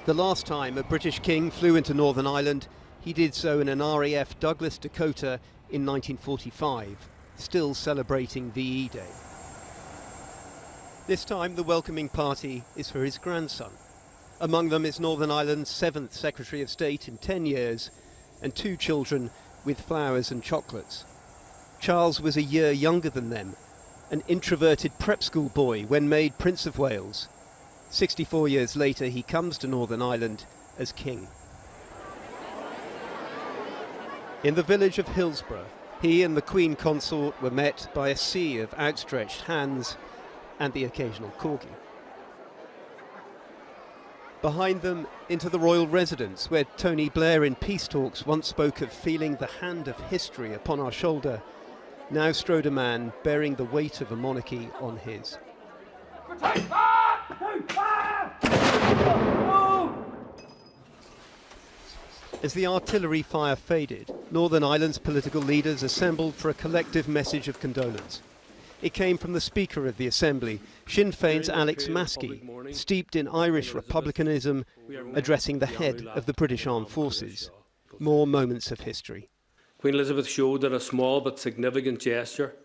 The last time a British king flew into Northern Ireland, he did so in an RAF Douglas Dakota in 1945, still celebrating VE Day. This time the welcoming party is for his grandson. Among them is Northern Ireland's 7th Secretary of State in 10 years, and 2 children with flowers and chocolates. Charles was a year younger than them, an introverted prep school boy when made Prince of Wales. 64 years later, he comes to Northern Ireland as king. In the village of Hillsborough, he and the Queen Consort were met by a sea of outstretched hands and the occasional corgi. Behind them, into the royal residence, where Tony Blair in peace talks once spoke of feeling the hand of history upon our shoulder, now strode a man bearing the weight of a monarchy on his. As the artillery fire faded, Northern Ireland's political leaders assembled for a collective message of condolence. It came from the Speaker of the Assembly, Sinn Féin's Alex Maskey, steeped in Irish republicanism, addressing the head of the British Armed Forces. More moments of history. Queen Elizabeth showed that a small but significant gesture,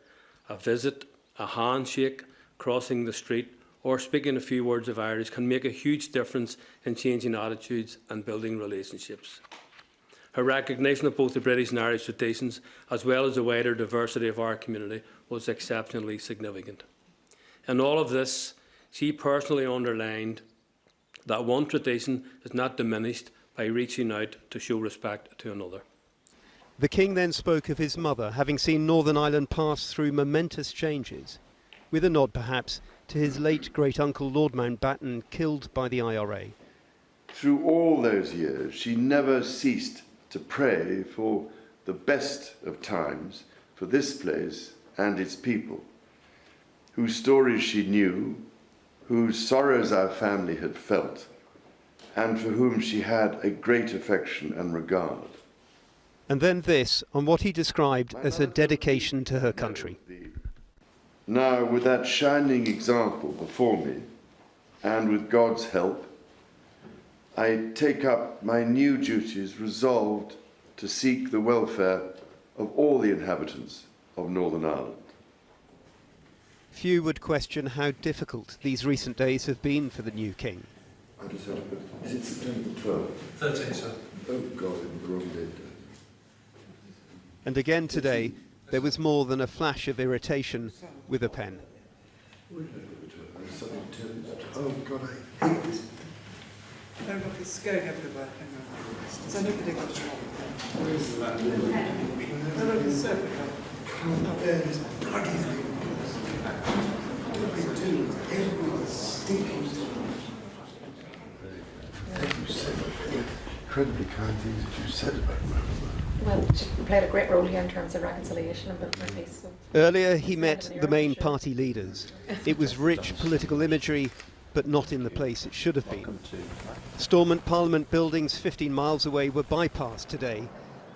a visit, a handshake, crossing the street, or speaking a few words of Irish can make a huge difference in changing attitudes and building relationships. Her recognition of both the British and Irish traditions, as well as the wider diversity of our community, was exceptionally significant. In all of this, she personally underlined that one tradition is not diminished by reaching out to show respect to another. The King then spoke of his mother having seen Northern Ireland pass through momentous changes, with a nod perhaps to his late great-uncle Lord Mountbatten, killed by the IRA. Through all those years, she never ceased to pray for the best of times for this place and its people, whose stories she knew, whose sorrows our family had felt, and for whom she had a great affection and regard. And then this, on what he described as a dedication to her country. Now, with that shining example before me, and with God's help, I take up my new duties resolved to seek the welfare of all the inhabitants of Northern Ireland. Few would question how difficult these recent days have been for the new king. I just had a bit. Is it September the 12th? 13th, sir. Oh God, in the wrong day. And again today, there was more than a flash of irritation with a pen. Oh God, I hate this. No, look, it's going everywhere. So nobody got it wrong. Where is the man? No, look, it's everywhere. Can't bear this bloody thing. What do they do? Everyone's stinking. Thank you so much. Incredibly kind things that you said about my mother. Well, she played a great role here in terms of reconciliation and building peace. So. Earlier, he met the main party leaders. It was rich political imagery, but not in the place it should have been. Stormont Parliament buildings 15 miles away were bypassed today.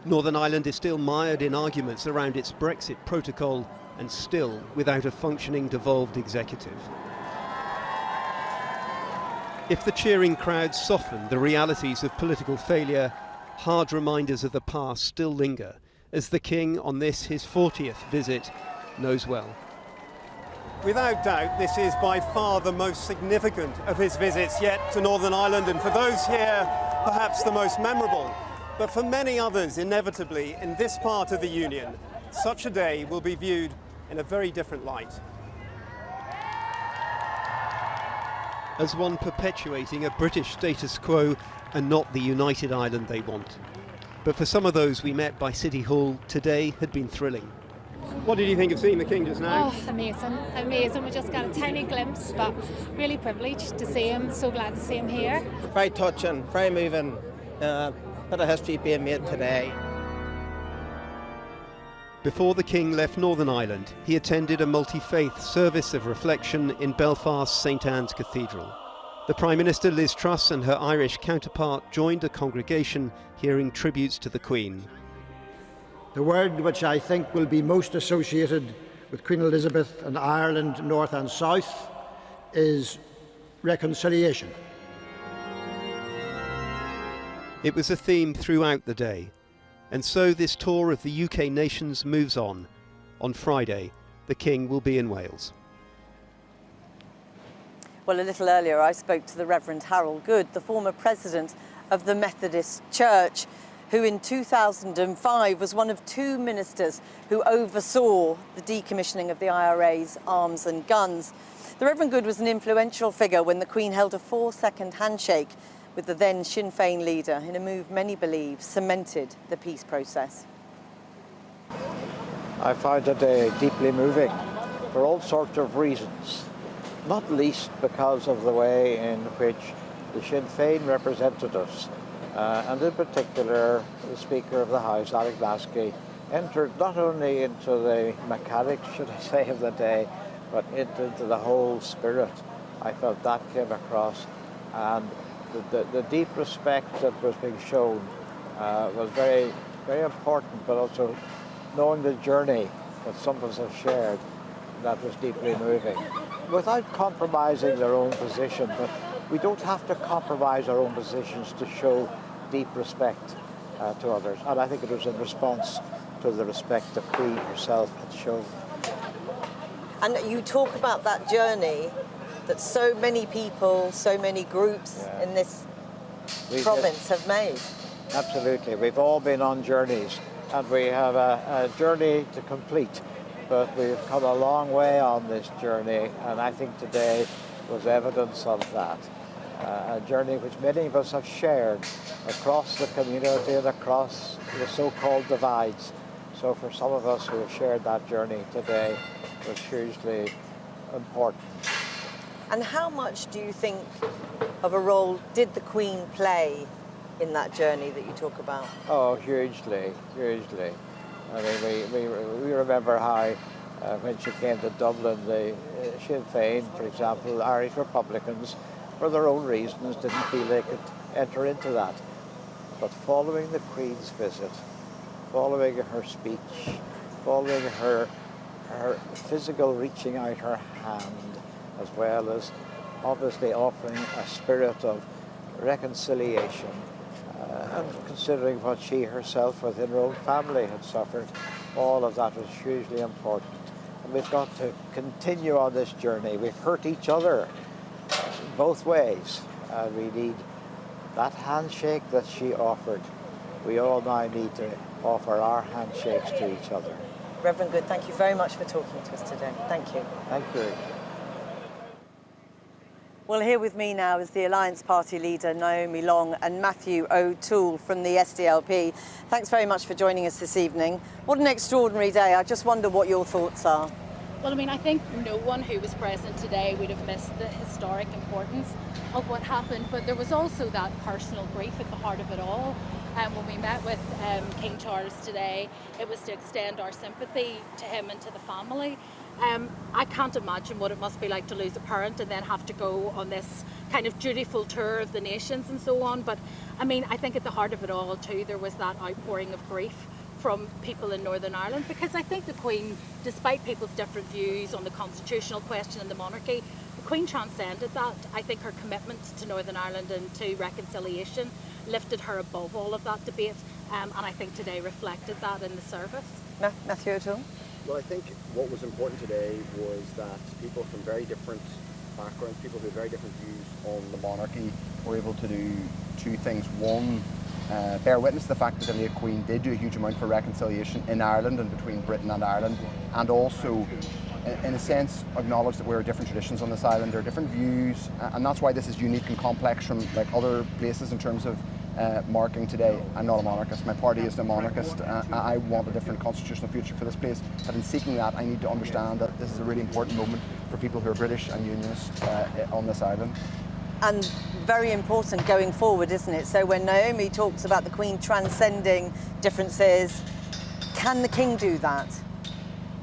Northern Ireland is still mired in arguments around its Brexit protocol and still without a functioning devolved executive. If the cheering crowds soften the realities of political failure, hard reminders of the past still linger, as the King, on this his 40th visit, knows well. Without doubt, this is by far the most significant of his visits yet to Northern Ireland, and for those here, perhaps the most memorable. But for many others, inevitably, in this part of the Union, such a day will be viewed in a very different light. As one perpetuating a British status quo and not the united Ireland they want. But for some of those we met by City Hall, today had been thrilling. What did you think of seeing the King just now? Oh, amazing, amazing. We just got a tiny glimpse, but really privileged to see him. So glad to see him here. Very touching, very moving. Bit of history being made today. Before the King left Northern Ireland, he attended a multi-faith service of reflection in Belfast's St Anne's Cathedral. The Prime Minister Liz Truss and her Irish counterpart joined a congregation hearing tributes to the Queen. The word which I think will be most associated with Queen Elizabeth and Ireland, North and South, is reconciliation. It was a theme throughout the day, and so this tour of the UK nations moves on. On Friday, the King will be in Wales. Well, a little earlier I spoke to the Reverend Harold Good, the former president of the Methodist Church, who in 2005 was one of 2 ministers who oversaw the decommissioning of the IRA's arms and guns. The Reverend Good was an influential figure when the Queen held a 4-second handshake with the then Sinn Féin leader in a move many believe cemented the peace process. I found the day deeply moving for all sorts of reasons, not least because of the way in which the Sinn Féin representatives, and in particular the Speaker of the House, Alec Lasky, entered not only into the mechanics, should I say, of the day, but into the whole spirit. I felt that came across, and the deep respect that was being shown was very, very important, but also knowing the journey that some of us have shared, that was deeply moving. Without compromising their own position, but we don't have to compromise our own positions to show deep respect to others. And I think it was in response to the respect the Queen herself had shown. And you talk about that journey that so many people, so many groups in this province have made. Absolutely. We've all been on journeys, and we have a journey to complete. But we've come a long way on this journey, and I think today was evidence of that. A journey which many of us have shared across the community and across the so-called divides. So for some of us who have shared that journey today, it was hugely important. And how much do you think of a role did the Queen play in that journey that you talk about? Oh, hugely, hugely. I mean, we remember how when she came to Dublin, the Sinn Féin, for example, Irish Republicans, for their own reasons, didn't feel they could enter into that. But following the Queen's visit, following her speech, following her physical reaching out her hand, as well as obviously offering a spirit of reconciliation, and considering what she herself within her own family had suffered, all of that was hugely important. And we've got to continue on this journey. We've hurt each other both ways, and we need that handshake that she offered. We all now need to offer our handshakes to each other. Reverend Good, thank you very much for talking to us today. Thank you. Thank you. Well, here with me now is the Alliance Party leader, Naomi Long, and Matthew O'Toole from the SDLP. Thanks very much for joining us this evening. What an extraordinary day. I just wonder what your thoughts are. Well, I mean, I think no one who was present today would have missed the historic importance of what happened, but there was also that personal grief at the heart of it all. When we met with King Charles today, it was to extend our sympathy to him and to the family. I can't imagine what it must be like to lose a parent and then have to go on this kind of dutiful tour of the nations and so on. But I mean, I think at the heart of it all too, there was that outpouring of grief from people in Northern Ireland, because I think the Queen, despite people's different views on the constitutional question and the monarchy, the Queen transcended that. I think her commitment to Northern Ireland and to reconciliation lifted her above all of that debate, and I think today reflected that in the service. Matthew O'Toole? Well, I think what was important today was that people from very different backgrounds, people who have very different views on the monarchy, were able to do 2 things. One, bear witness to the fact that the late Queen did do a huge amount for reconciliation in Ireland and between Britain and Ireland, and also, in a sense, acknowledge that we're different traditions on this island, there are different views, and that's why this is unique and complex from like other places in terms of marking today. I'm not a monarchist, my party is a monarchist. I want a different constitutional future for this place, but in seeking that I need to understand that this is a really important moment for people who are British and Unionist on this island. And very important going forward, isn't it? So when Naomi talks about the Queen transcending differences, can the King do that?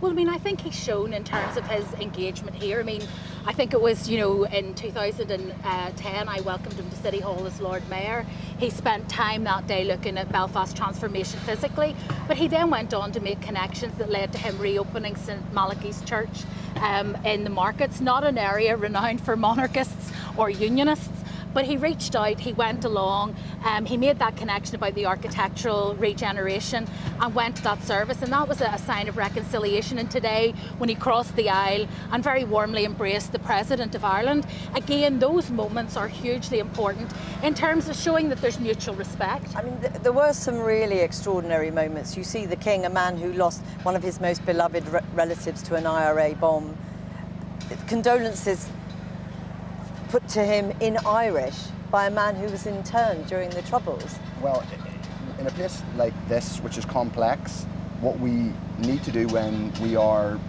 Well, I mean, I think he's shown in terms of his engagement here. I mean, I think it was, in 2010, I welcomed him to City Hall as Lord Mayor. He spent time that day looking at Belfast transformation physically, but he then went on to make connections that led to him reopening St Malachy's Church in the markets, not an area renowned for monarchists or unionists, But he reached out, he went along, he made that connection about the architectural regeneration and went to that service, and that was a sign of reconciliation. And today, when he crossed the aisle and very warmly embraced the President of Ireland, again, those moments are hugely important in terms of showing that there's mutual respect. I mean, there were some really extraordinary moments. You see the King, a man who lost one of his most beloved relatives to an IRA bomb. Condolences put to him in Irish by a man who was interned during the Troubles. Well, in a place like this, which is complex, what we need to do when we are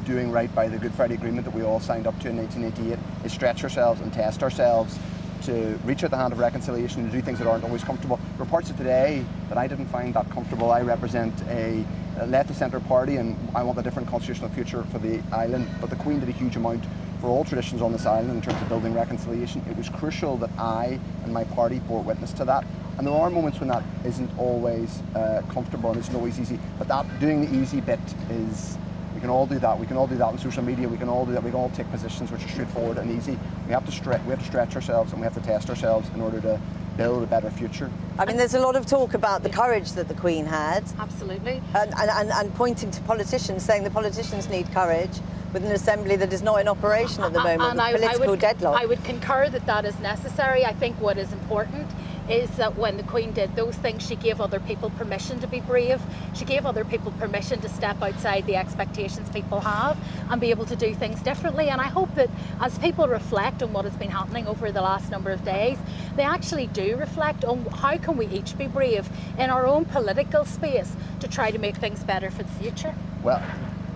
doing right by the Good Friday Agreement that we all signed up to in 1988 is stretch ourselves and test ourselves to reach out the hand of reconciliation and do things that aren't always comfortable. There were parts of today that I didn't find that comfortable. I represent a left-of-centre party and I want a different constitutional future for the island, but the Queen did a huge amount for all traditions on this island in terms of building reconciliation. It was crucial that I and my party bore witness to that. And there are moments when that isn't always comfortable and isn't always easy, but that doing the easy bit is, we can all do that. We can all do that on social media. We can all do that. We can all take positions which are straightforward and easy. We have to stretch ourselves and we have to test ourselves in order to build a better future. I mean, there's a lot of talk about the courage that the Queen had. Absolutely. And pointing to politicians, saying the politicians need courage with an assembly that is not in operation at the moment, with political deadlock. I would concur that that is necessary. I think what is important is that when the Queen did those things, she gave other people permission to be brave. She gave other people permission to step outside the expectations people have and be able to do things differently. And I hope that as people reflect on what has been happening over the last number of days, they actually do reflect on how can we each be brave in our own political space to try to make things better for the future. Well,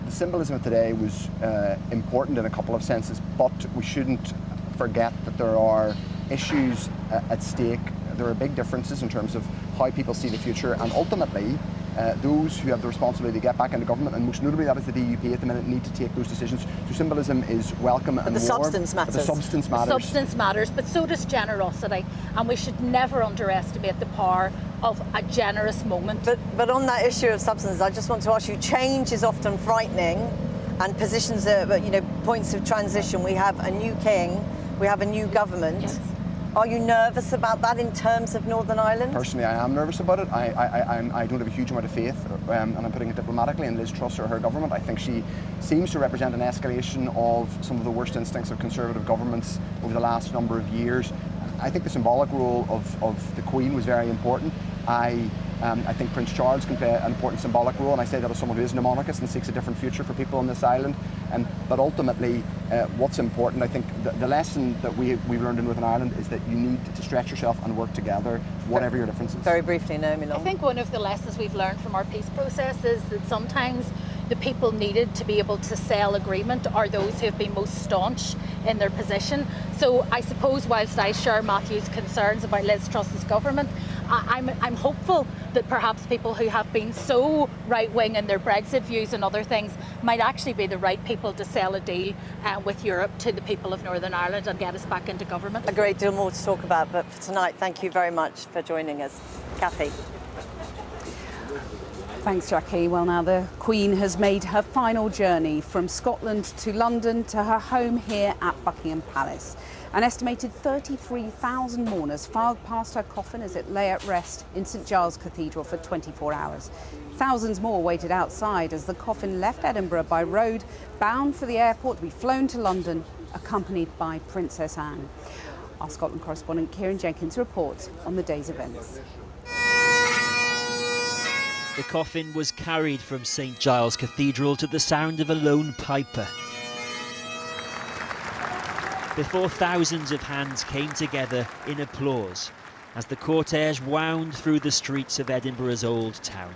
the symbolism of today was important in a couple of senses, but we shouldn't forget that there are issues at stake. There are big differences in terms of how people see the future, and ultimately those who have the responsibility to get back into government, and most notably that is the DUP at the minute, need to take those decisions. So symbolism is welcome and warm. But the substance matters. But the substance matters. Substance matters, but so does generosity, and we should never underestimate the power of a generous moment. But on that issue of substance, I just want to ask you, change is often frightening, and positions are, points of transition. We have a new king, we have a new government. Yes. Are you nervous about that in terms of Northern Ireland? Personally, I am nervous about it. I don't have a huge amount of faith, and I'm putting it diplomatically, in Liz Truss or her government. I think she seems to represent an escalation of some of the worst instincts of Conservative governments over the last number of years. I think the symbolic role of the Queen was very important. I think Prince Charles can play an important symbolic role, and I say that as someone who isn't a monarchist and seeks a different future for people on this island. But ultimately, what's important, I think, the lesson that we've learned in Northern Ireland is that you need to stretch yourself and work together, whatever your differences. Very briefly, Naomi Long. I think one of the lessons we've learned from our peace process is that sometimes the people needed to be able to sell agreement are those who have been most staunch in their position. So I suppose whilst I share Matthew's concerns about Liz Truss's government, I'm hopeful that perhaps people who have been so right-wing in their Brexit views and other things might actually be the right people to sell a deal with Europe to the people of Northern Ireland and get us back into government. A great deal more to talk about, but for tonight, thank you very much for joining us. Kathy. Thanks, Jackie. Well, now the Queen has made her final journey from Scotland to London to her home here at Buckingham Palace. An estimated 33,000 mourners filed past her coffin as it lay at rest in St Giles Cathedral for 24 hours. Thousands more waited outside as the coffin left Edinburgh by road, bound for the airport to be flown to London, accompanied by Princess Anne. Our Scotland correspondent Kieran Jenkins reports on the day's events. The coffin was carried from St Giles Cathedral to the sound of a lone piper, before thousands of hands came together in applause as the cortege wound through the streets of Edinburgh's Old Town.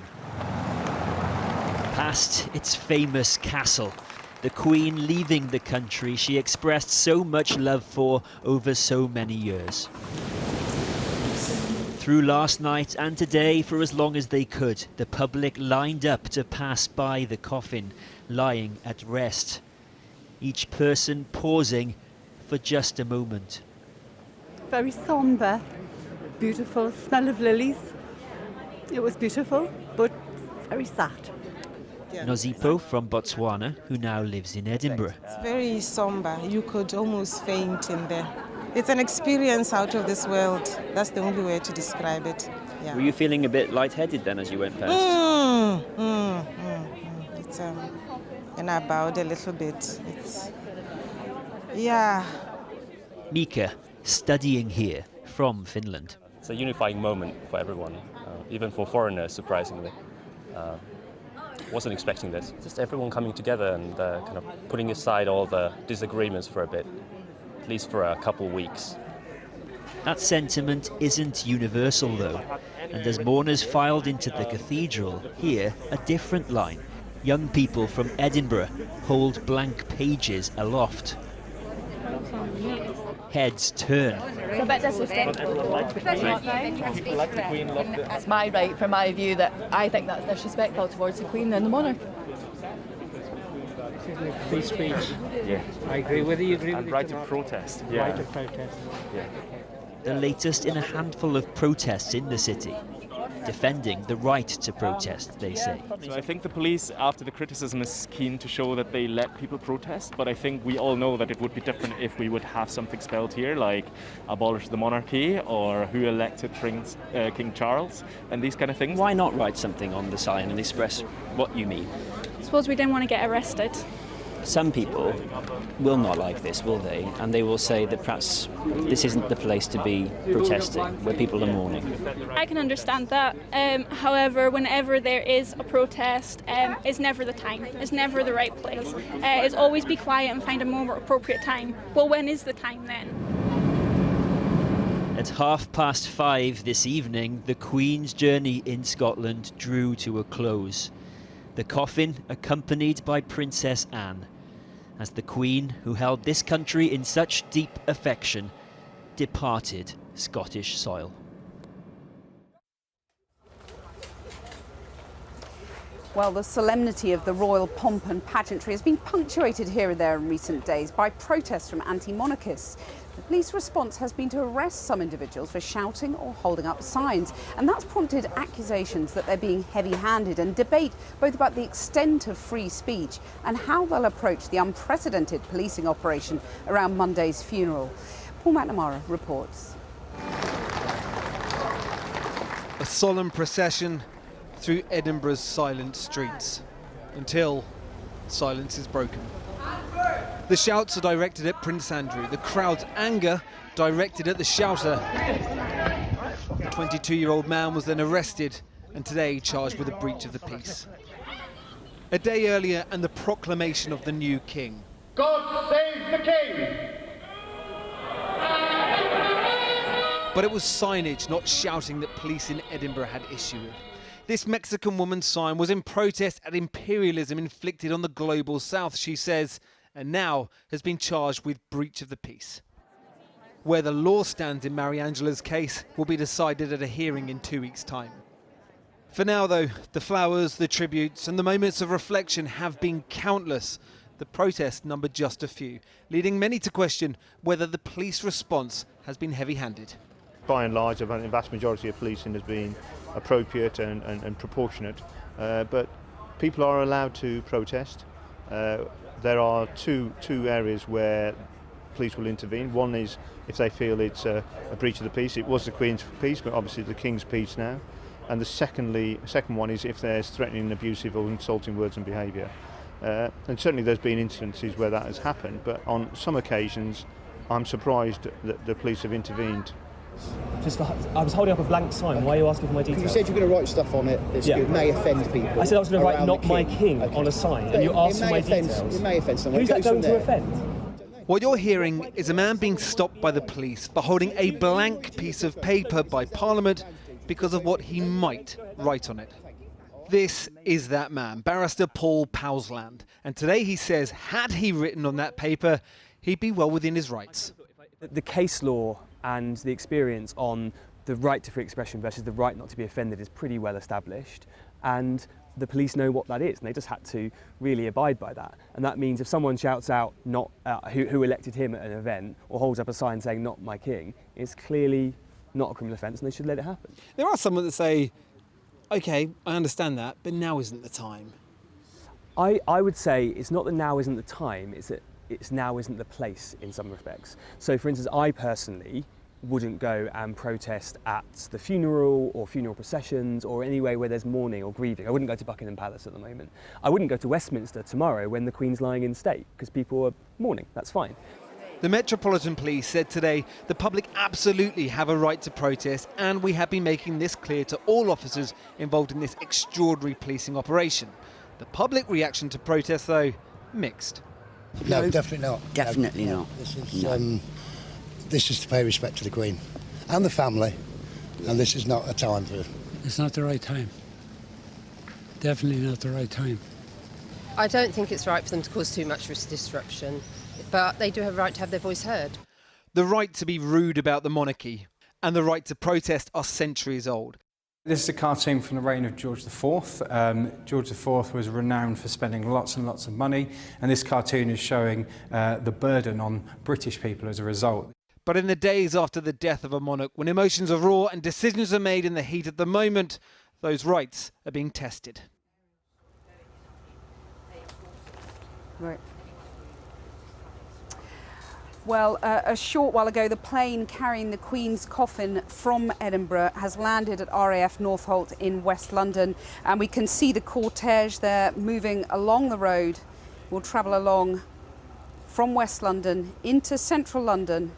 Past its famous castle, the Queen leaving the country she expressed so much love for over so many years. Through last night and today, for as long as they could, the public lined up to pass by the coffin, lying at rest. Each person pausing for just a moment. Very sombre, beautiful, smell of lilies. It was beautiful, but very sad. Nozipo from Botswana, who now lives in Edinburgh. It's very sombre. You could almost faint in there. It's an experience out of this world. That's the only way to describe it. Yeah. Were you feeling a bit lightheaded then as you went past? It's and I bowed a little bit. Yeah. Mika, studying here from Finland. It's a unifying moment for everyone, even for foreigners, surprisingly. Wasn't expecting this. Just everyone coming together and kind of putting aside all the disagreements for a bit, at least for a couple weeks. That sentiment isn't universal though, and as mourners filed into the cathedral, here a different line. Young people from Edinburgh hold blank pages aloft. Heads turn. It's a bit disrespectful. It's my right, from my view, that I think that's disrespectful towards the Queen and the monarch. Free speech. Yeah. I agree. Whether you agree with and right to protest. Yeah. Right to protest. Yeah. The latest in a handful of protests in the city, defending the right to protest, they say. So I think the police, after the criticism, is keen to show that they let people protest, but I think we all know that it would be different if we would have something spelled here, like abolish the monarchy or who elected King Charles and these kind of things. Why not write something on the sign and express what you mean? I suppose we didn't want to get arrested. Some people will not like this, will they? And they will say that perhaps this isn't the place to be protesting, where people are mourning. I can understand that. However, whenever there is a protest, it's never the time. It's never the right place. It's always be quiet and find a more appropriate time. Well, when is the time then? At 5:30 this evening, the Queen's journey in Scotland drew to a close. The coffin accompanied by Princess Anne, as the Queen, who held this country in such deep affection, departed Scottish soil. Well, the solemnity of the royal pomp and pageantry has been punctuated here and there in recent days by protests from anti-monarchists. The police response has been to arrest some individuals for shouting or holding up signs, and that's prompted accusations that they're being heavy-handed and debate both about the extent of free speech and how they'll approach the unprecedented policing operation around Monday's funeral. Paul McNamara reports. A solemn procession through Edinburgh's silent streets, until silence is broken. The shouts are directed at Prince Andrew, the crowd's anger directed at the shouter. The 22-year-old man was then arrested and today charged with a breach of the peace. A day earlier and the proclamation of the new king. God save the king! But it was signage, not shouting, that police in Edinburgh had issue with. This Mexican woman's sign was in protest at imperialism inflicted on the global south, she says, and now has been charged with breach of the peace. Where the law stands in Mariangela's case will be decided at a hearing in 2 weeks' time. For now, though, the flowers, the tributes and the moments of reflection have been countless. The protests numbered just a few, leading many to question whether the police response has been heavy-handed. By and large, the vast majority of policing has been appropriate and proportionate, but people are allowed to protest. There are two areas where police will intervene. One is if they feel it's a breach of the peace. It was the Queen's peace, but obviously the King's peace now. And the second one is if there's threatening, abusive or insulting words and behaviour. And certainly there's been instances where that has happened, but on some occasions I'm surprised that the police have intervened. I was holding up a blank sign. Why are you asking for my details? You said you're going to write stuff on it that may offend people. I said I was going to write "Not my king" on a sign, and you asked for my details. It may offend someone. Who's that going to offend? What you're hearing is a man being stopped by the police for holding a blank piece of paper by Parliament because of what he might write on it. This is that man, Barrister Paul Powsland, and today he says had he written on that paper, he'd be well within his rights. The case law and the experience on the right to free expression versus the right not to be offended is pretty well established, and the police know what that is, and they just had to really abide by that. And that means if someone shouts out not who elected him at an event or holds up a sign saying "Not my king," it's clearly not a criminal offence and they should let it happen. There are some that say, OK, I understand that, but now isn't the time. I would say it's not that now isn't the time, it's that it's now isn't the place in some respects. So for instance, I personally wouldn't go and protest at the funeral or funeral processions or anywhere where there's mourning or grieving. I wouldn't go to Buckingham Palace at the moment. I wouldn't go to Westminster tomorrow when the Queen's lying in state because people are mourning. That's fine. The Metropolitan Police said today the public absolutely have a right to protest, and we have been making this clear to all officers involved in this extraordinary policing operation. The public reaction to protest, though, mixed. No, definitely not. Definitely no. not. This is to pay respect to the Queen and the family, and this is not a time for it. It's not the right time. Definitely not the right time. I don't think it's right for them to cause too much disruption, but they do have a right to have their voice heard. The right to be rude about the monarchy and the right to protest are centuries old. This is a cartoon from the reign of George IV. George IV was renowned for spending lots and lots of money, and this cartoon is showing the burden on British people as a result. But in the days after the death of a monarch, when emotions are raw and decisions are made in the heat of the moment, those rights are being tested. Right. Well, a short while ago, the plane carrying the Queen's coffin from Edinburgh has landed at RAF Northolt in West London, and we can see the cortege there moving along the road. We'll travel along from West London into central London.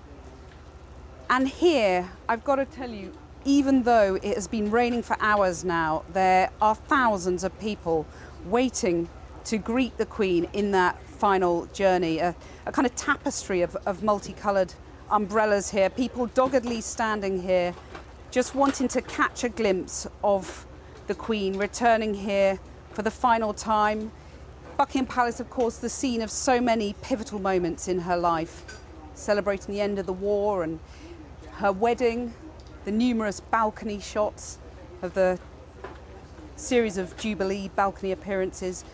And here, I've got to tell you, even though it has been raining for hours now, there are thousands of people waiting to greet the Queen in that final journey. A kind of tapestry of multicoloured umbrellas here. People doggedly standing here, just wanting to catch a glimpse of the Queen returning here for the final time. Buckingham Palace, of course, the scene of so many pivotal moments in her life, celebrating the end of the war and her wedding, the numerous balcony shots of the series of Jubilee balcony appearances,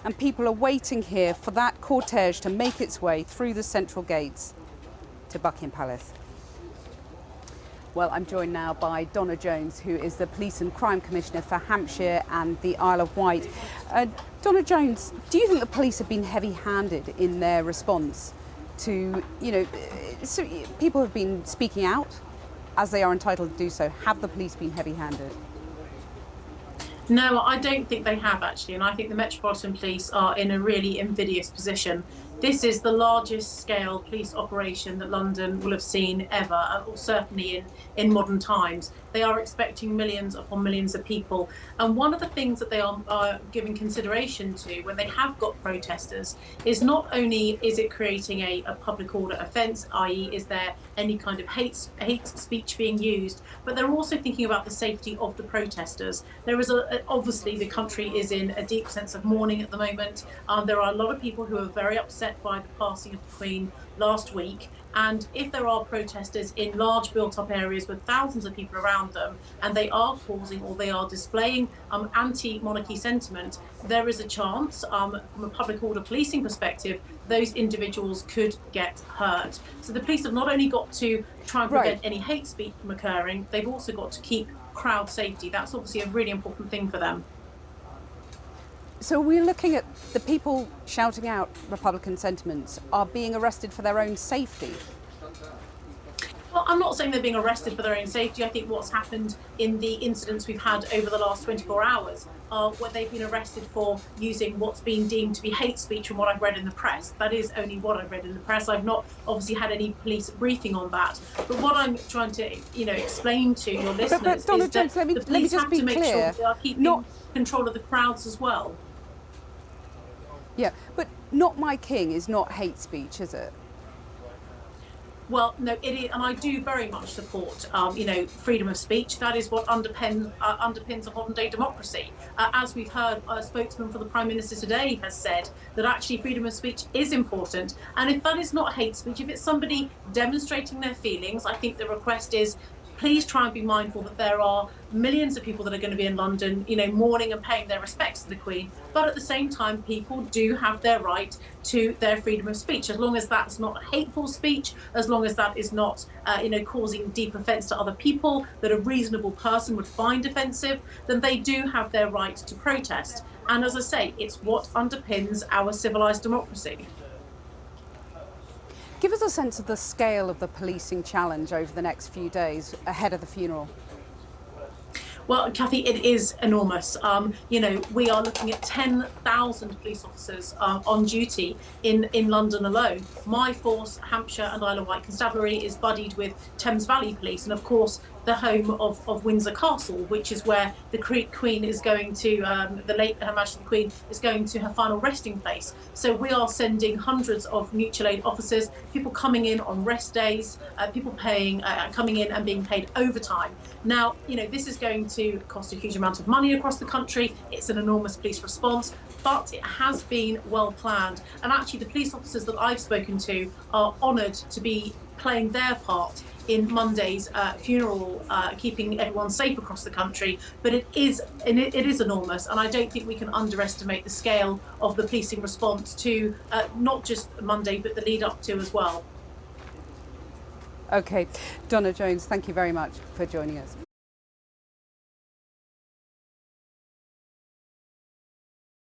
and people are waiting here for that cortege to make its way through the central gates to Buckingham Palace. Well, I'm joined now by Donna Jones, who is the Police and Crime Commissioner for Hampshire and the Isle of Wight. Donna Jones, do you think the police have been heavy-handed in their response to, so people have been speaking out as they are entitled to do so? Have the police been heavy-handed? No, I don't think they have actually, and I think the Metropolitan Police are in a really invidious position. This is the largest scale police operation that London will have seen ever, or certainly in modern times. They are expecting millions upon millions of people. And one of the things that they are giving consideration to when they have got protesters is not only is it creating a public order offence, i.e. is there any kind of hate speech being used, but they're also thinking about the safety of the protesters. There is obviously the country is in a deep sense of mourning at the moment. There are a lot of people who are very upset by the passing of the Queen last week. And if there are protesters in large built-up areas with thousands of people around them, and they are causing or they are displaying anti-monarchy sentiment, there is a chance, from a public order policing perspective, those individuals could get hurt. So the police have not only got to try and prevent any hate speech from occurring, they've also got to keep crowd safety. That's obviously a really important thing for them. So we're looking at the people shouting out Republican sentiments are being arrested for their own safety. Well, I'm not saying they're being arrested for their own safety. I think what's happened in the incidents we've had over the last 24 hours are where they've been arrested for using what's been deemed to be hate speech from what I've read in the press. That is only what I've read in the press. I've not obviously had any police briefing on that. But what I'm trying to, explain to your listeners but Donna is that Jones, let me the police just have be to make clear. sure that they are keeping control of the crowds as well. Yeah, but "Not My King" is not hate speech, is it? Well, no, it is, and I do very much support, freedom of speech. That is what underpins a modern-day democracy. As we've heard, a spokesman for the Prime Minister today has said that actually freedom of speech is important. And if that is not hate speech, if it's somebody demonstrating their feelings, I think the request is, please try and be mindful that there are millions of people that are going to be in London, mourning and paying their respects to the Queen. But at the same time, people do have their right to their freedom of speech, as long as that's not hateful speech, as long as that is not, causing deep offence to other people that a reasonable person would find offensive, then they do have their right to protest. And as I say, it's what underpins our civilised democracy. Give us a sense of the scale of the policing challenge over the next few days ahead of the funeral. Well, Kathy, it is enormous. You know, we are looking at 10,000 police officers on duty in London alone. My force, Hampshire and Isle of Wight Constabulary, is buddied with Thames Valley Police, and of course the home of Windsor Castle, which is where the Queen is going to, the late Her Majesty the Queen is going to her final resting place. So we are sending hundreds of mutual aid officers, people coming in on rest days, people coming in and being paid overtime. Now, you know, this is going to cost a huge amount of money across the country. It's an enormous police response, but it has been well planned. And actually the police officers that I've spoken to are honoured to be playing their part in Monday's funeral, keeping everyone safe across the country. But it is enormous, and I don't think we can underestimate the scale of the policing response to not just Monday, but the lead up to as well. OK, Donna Jones, thank you very much for joining us.